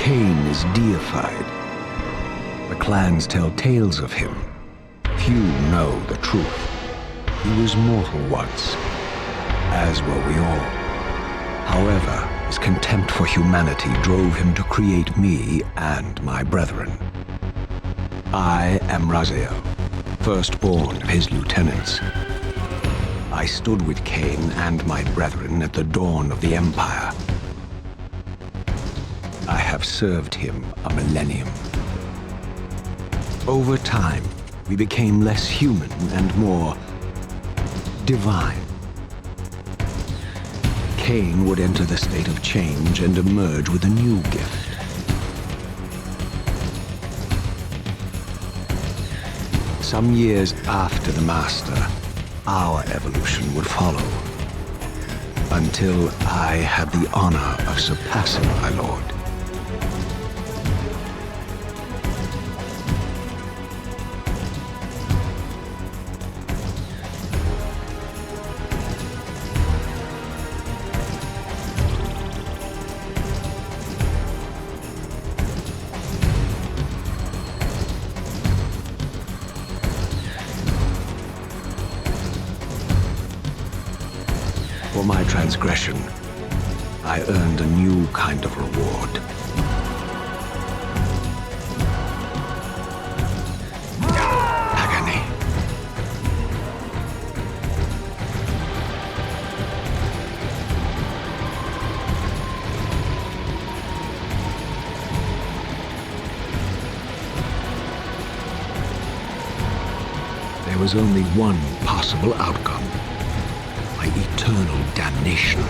Cain is deified. The clans tell tales of him. Few know the truth. He was mortal once, as were we all. However, his contempt for humanity drove him to create me and my brethren. I am Raziel, firstborn of his lieutenants. I stood with Cain and my brethren at the dawn of the Empire. I have served him a millennium. Over time, we became less human and more divine. Cain would enter the state of change and emerge with a new gift. Some years after the Master, our evolution would follow, until I had the honor of surpassing my Lord. For my transgression, I earned a new kind of reward. Agony. There was only one possible outcome. Eternal damnation.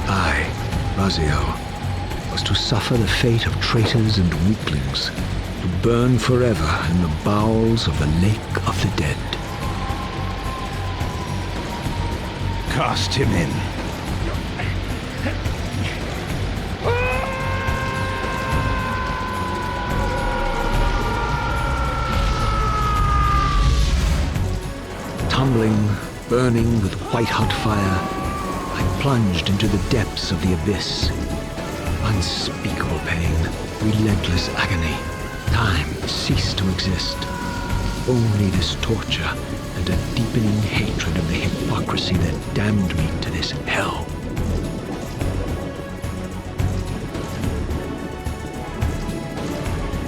I, Raziel, was to suffer the fate of traitors and weaklings, to burn forever in the bowels of the lake of the dead. Cast him in. Tumbling, burning with white-hot fire, I plunged into the depths of the abyss. Unspeakable pain, relentless agony. Time ceased to exist. Only this torture and a deepening hatred of the hypocrisy that damned me to this hell.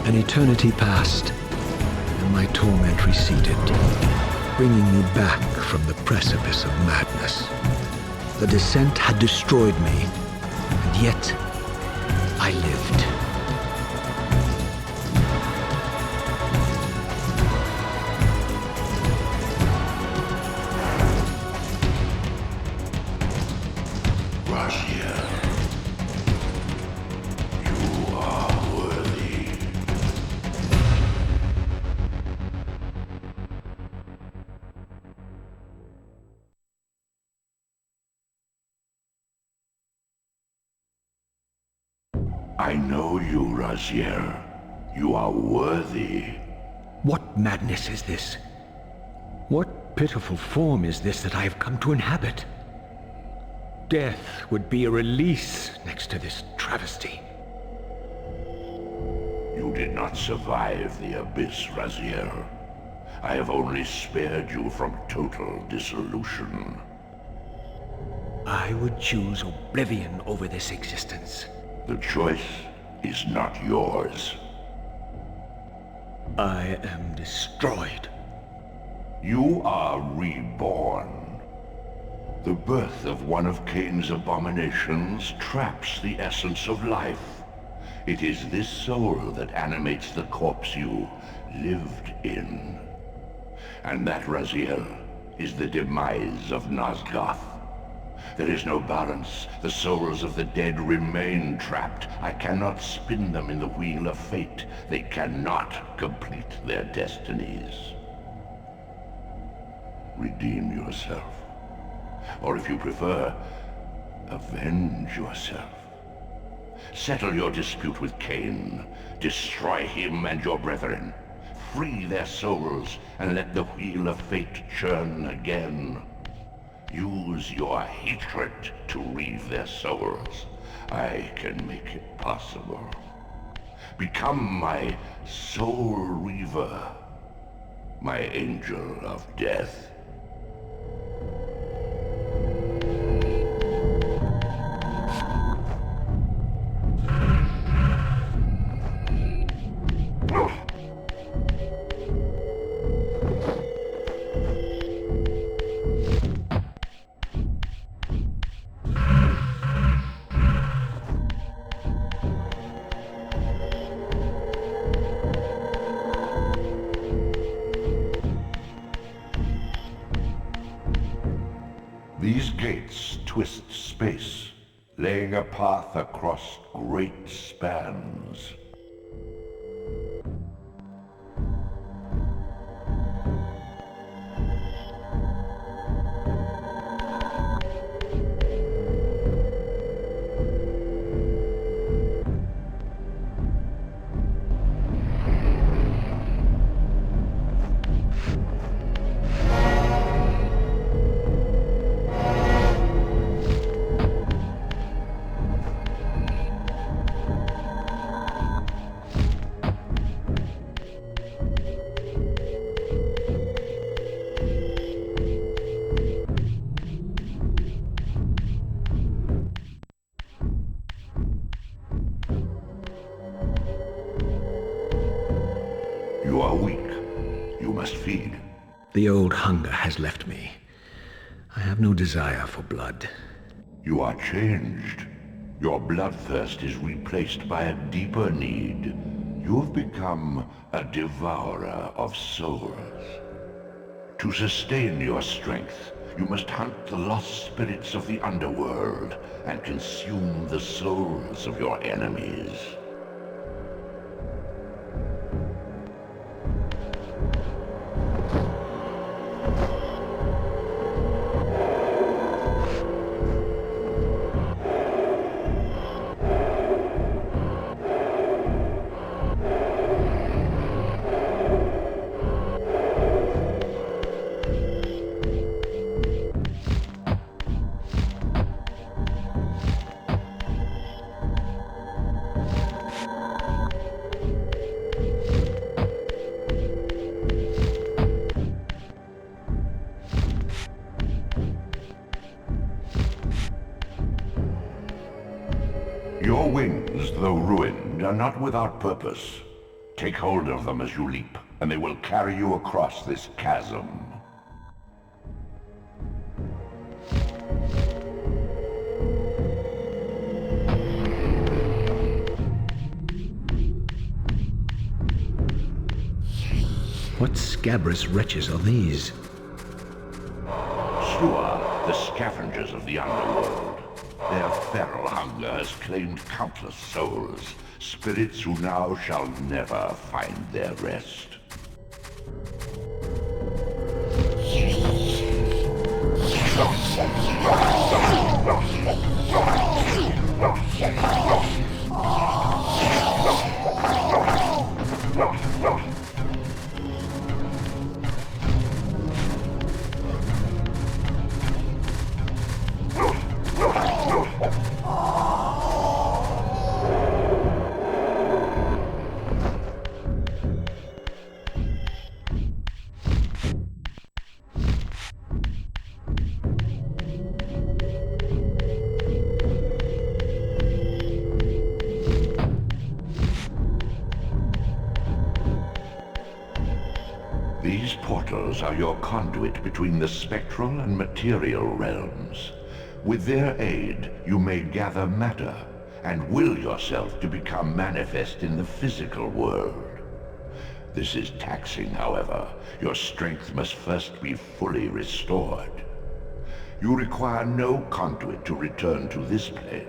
An eternity passed, and my torment receded, bringing me back from the precipice of madness. The descent had destroyed me, and yet I lived. Raziel, you are worthy. I know you, Raziel. You are worthy. What madness is this? What pitiful form is this that I have come to inhabit? Death would be a release next to this travesty. You did not survive the abyss, Raziel. I have only spared you from total dissolution. I would choose oblivion over this existence. The choice is not yours. I am destroyed. You are reborn. The birth of one of Cain's abominations traps the essence of life. It is this soul that animates the corpse you lived in. And that, Raziel, is the demise of Nosgoth. There is no balance. The souls of the dead remain trapped. I cannot spin them in the wheel of fate. They cannot complete their destinies. Redeem yourself. Or if you prefer, avenge yourself. Settle your dispute with Cain. Destroy him and your brethren. Free their souls and let the wheel of fate churn again. Use your hatred to reave their souls. I can make it possible. Become my soul reaver, my angel of death. These gates twist space, laying a path across great spans. You are weak. You must feed. The old hunger has left me. I have no desire for blood. You are changed. Your bloodthirst is replaced by a deeper need. You have become a devourer of souls. To sustain your strength, you must hunt the lost spirits of the underworld and consume the souls of your enemies. Your wings, though ruined, are not without purpose. Take hold of them as you leap, and they will carry you across this chasm. What scabrous wretches are these? Sure, the scavengers of the underworld. Their feral hunger has claimed countless souls, spirits who now shall never find their rest. These portals are your conduit between the spectral and material realms. With their aid, you may gather matter and will yourself to become manifest in the physical world. This is taxing, however. Your strength must first be fully restored. You require no conduit to return to this plane.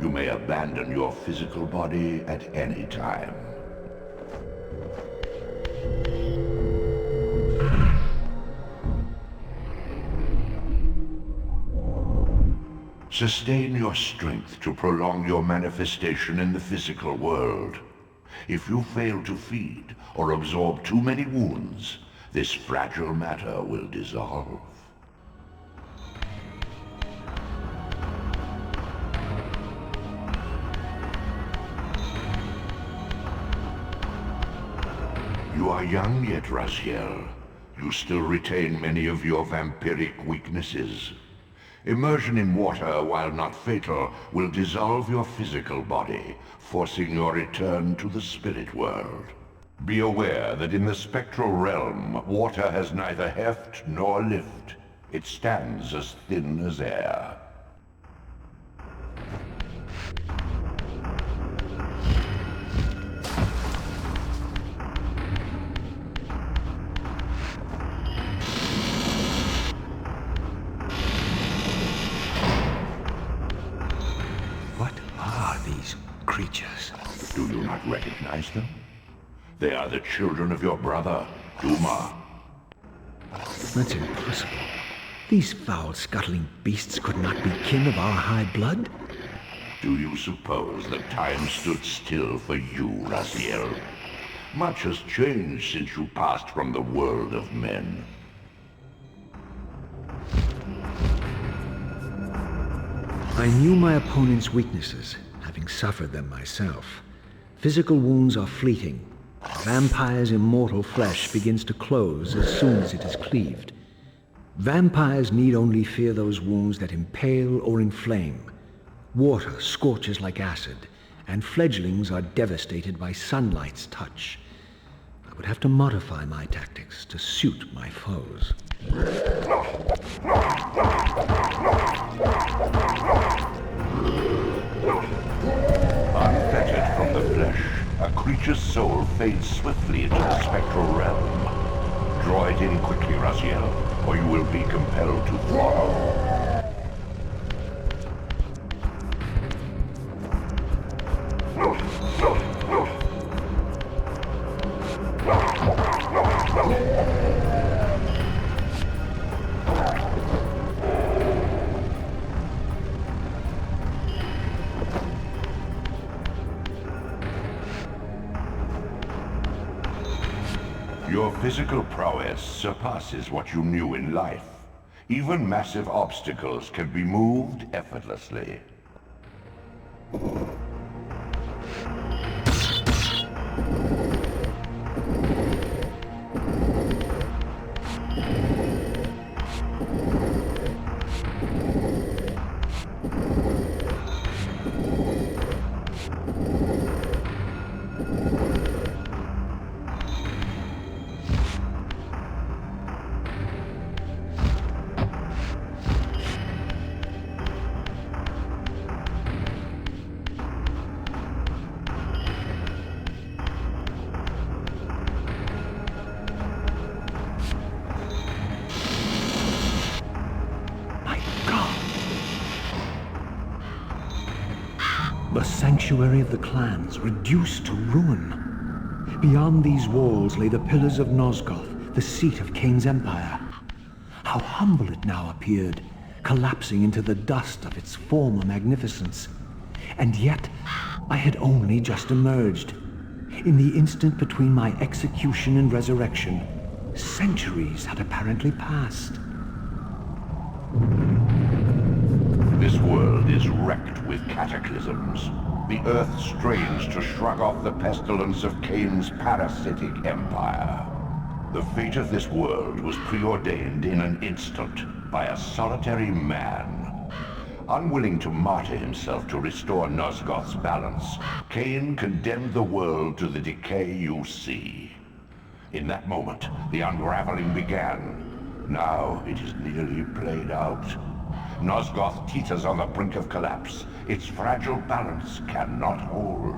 You may abandon your physical body at any time. Sustain your strength to prolong your manifestation in the physical world. If you fail to feed or absorb too many wounds, this fragile matter will dissolve. You are young yet, Raziel. You still retain many of your vampiric weaknesses. Immersion in water, while not fatal, will dissolve your physical body, forcing your return to the spirit world. Be aware that in the spectral realm, water has neither heft nor lift. It stands as thin as air. What are these creatures? Do you not recognize them? They are the children of your brother, Duma. That's impossible. These foul, scuttling beasts could not be kin of our high blood. Do you suppose that time stood still for you, Raziel? Much has changed since you passed from the world of men. I knew my opponent's weaknesses, having suffered them myself. Physical wounds are fleeting. A vampire's immortal flesh begins to close as soon as it is cleaved. Vampires need only fear those wounds that impale or inflame. Water scorches like acid, and fledglings are devastated by sunlight's touch. I would have to modify my tactics to suit my foes. Unfettered from the flesh, a creature's soul fades swiftly into the spectral realm. Draw it in quickly, Raziel, or you will be compelled to follow. Your physical prowess surpasses what you knew in life. Even massive obstacles can be moved effortlessly. The sanctuary of the clans, reduced to ruin. Beyond these walls lay the pillars of Nosgoth, the seat of Kain's empire. How humble it now appeared, collapsing into the dust of its former magnificence. And yet, I had only just emerged. In the instant between my execution and resurrection, centuries had apparently passed. This world is wrecked with cataclysms. The earth strains to shrug off the pestilence of Kain's parasitic empire. The fate of this world was preordained in an instant by a solitary man. Unwilling to martyr himself to restore Nosgoth's balance, Kain condemned the world to the decay you see. In that moment, the unraveling began. Now it is nearly played out. Nosgoth teeters on the brink of collapse. Its fragile balance cannot hold.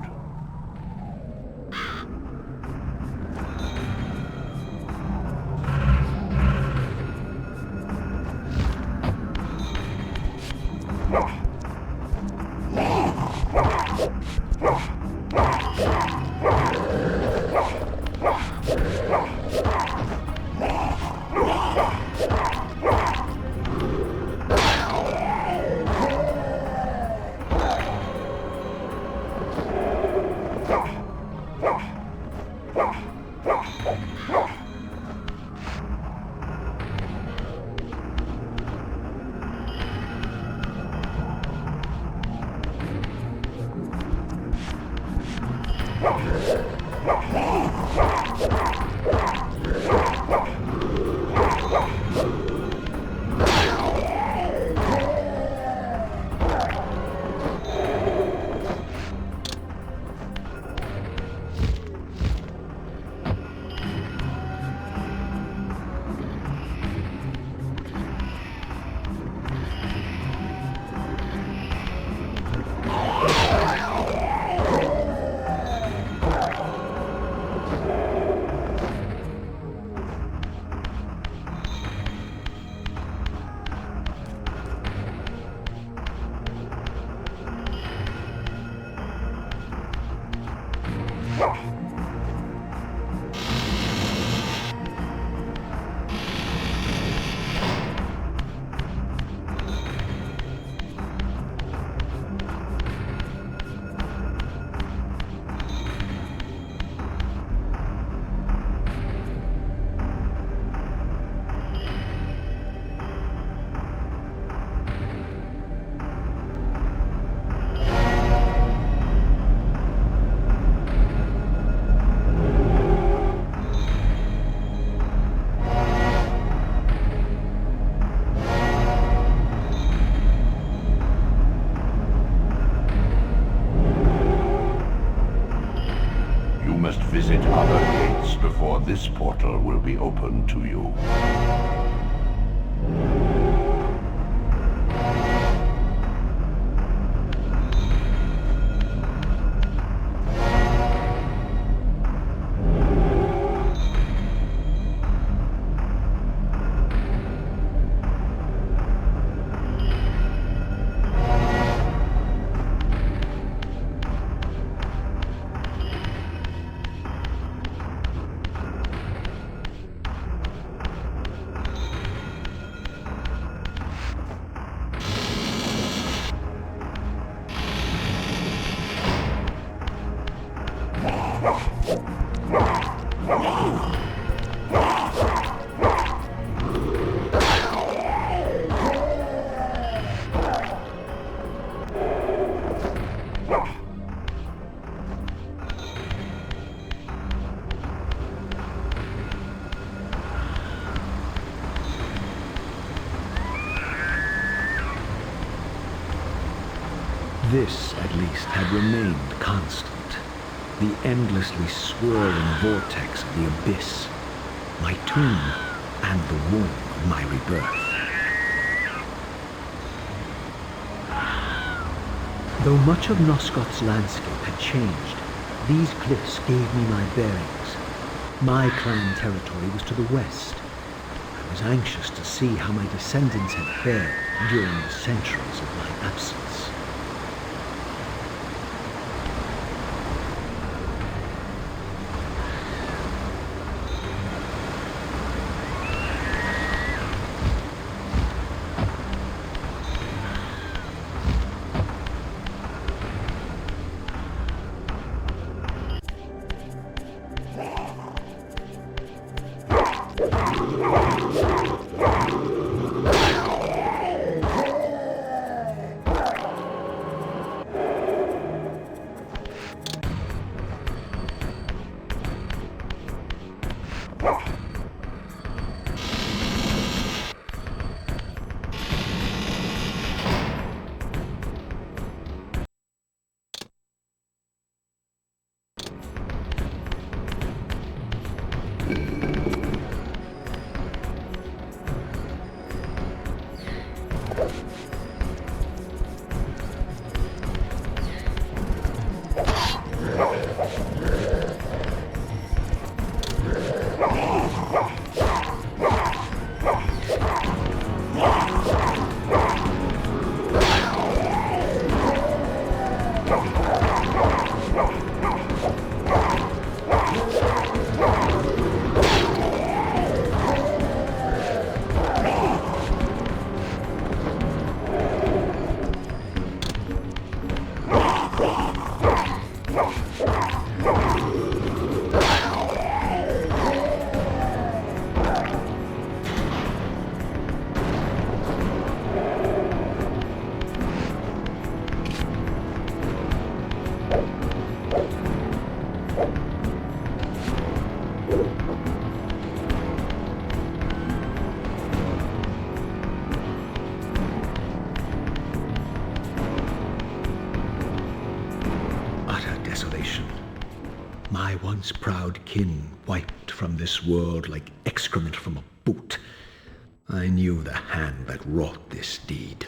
Visit other gates before this portal will be open to you. This, at least, had remained constant. The endlessly swirling vortex of the abyss, my tomb, and the womb of my rebirth. Though much of Nosgoth's landscape had changed, these cliffs gave me my bearings. My clan territory was to the west. I was anxious to see how my descendants had fared during the centuries of my absence. My once proud kin wiped from this world like excrement from a boot. I knew the hand that wrought this deed.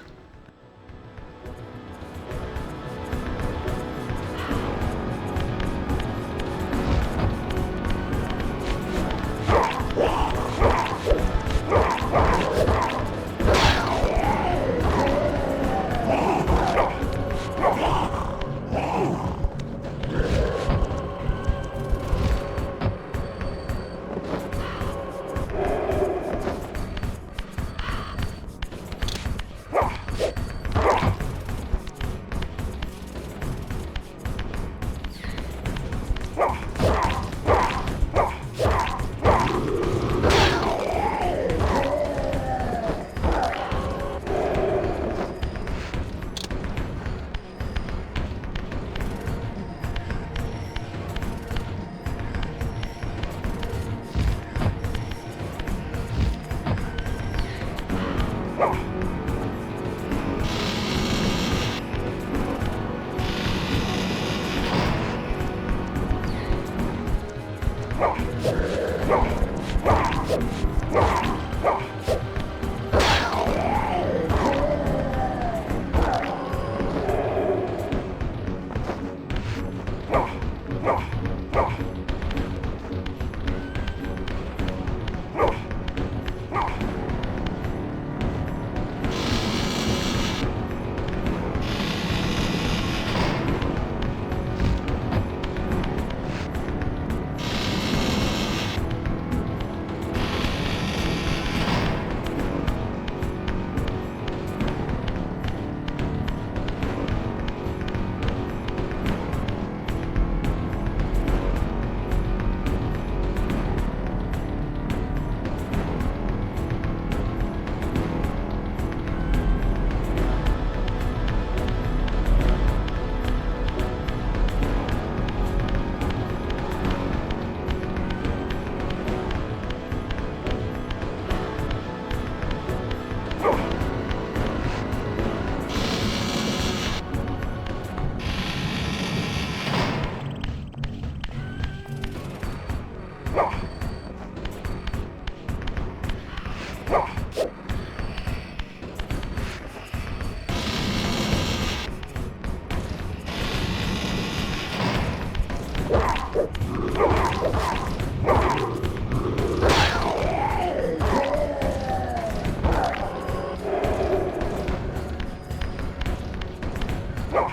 No!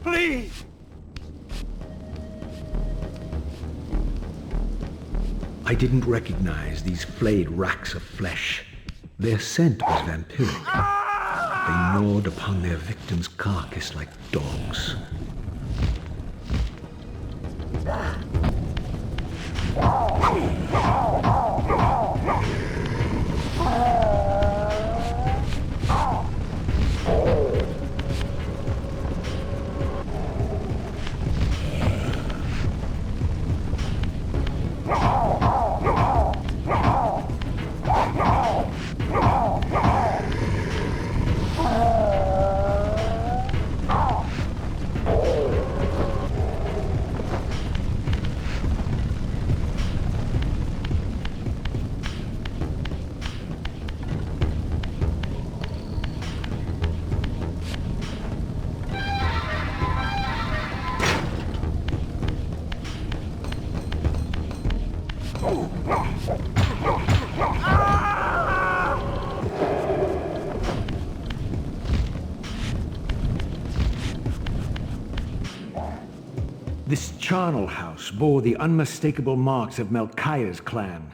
Please! I didn't recognize these flayed racks of flesh. Their scent was vampiric. They gnawed upon their victim's carcass like dogs. This charnel house bore the unmistakable marks of Melchiah's clan.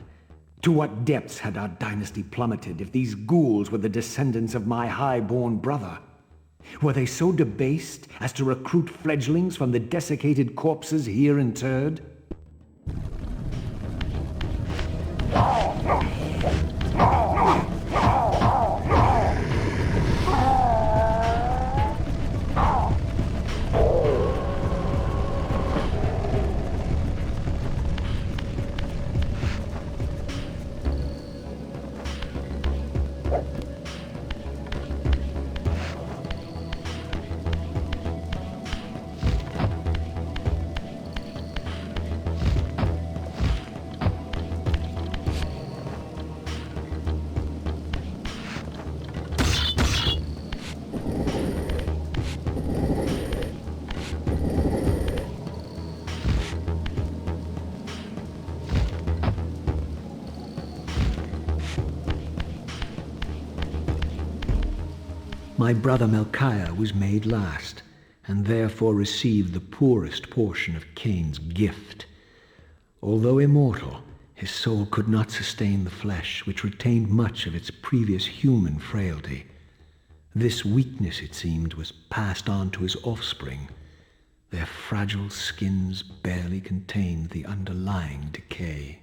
To what depths had our dynasty plummeted if these ghouls were the descendants of my high-born brother? Were they so debased as to recruit fledglings from the desiccated corpses here interred? my brother Melchiah was made last, and therefore received the poorest portion of Cain's gift. Although immortal, his soul could not sustain the flesh, which retained much of its previous human frailty. This weakness, it seemed, was passed on to his offspring. Their fragile skins barely contained the underlying decay.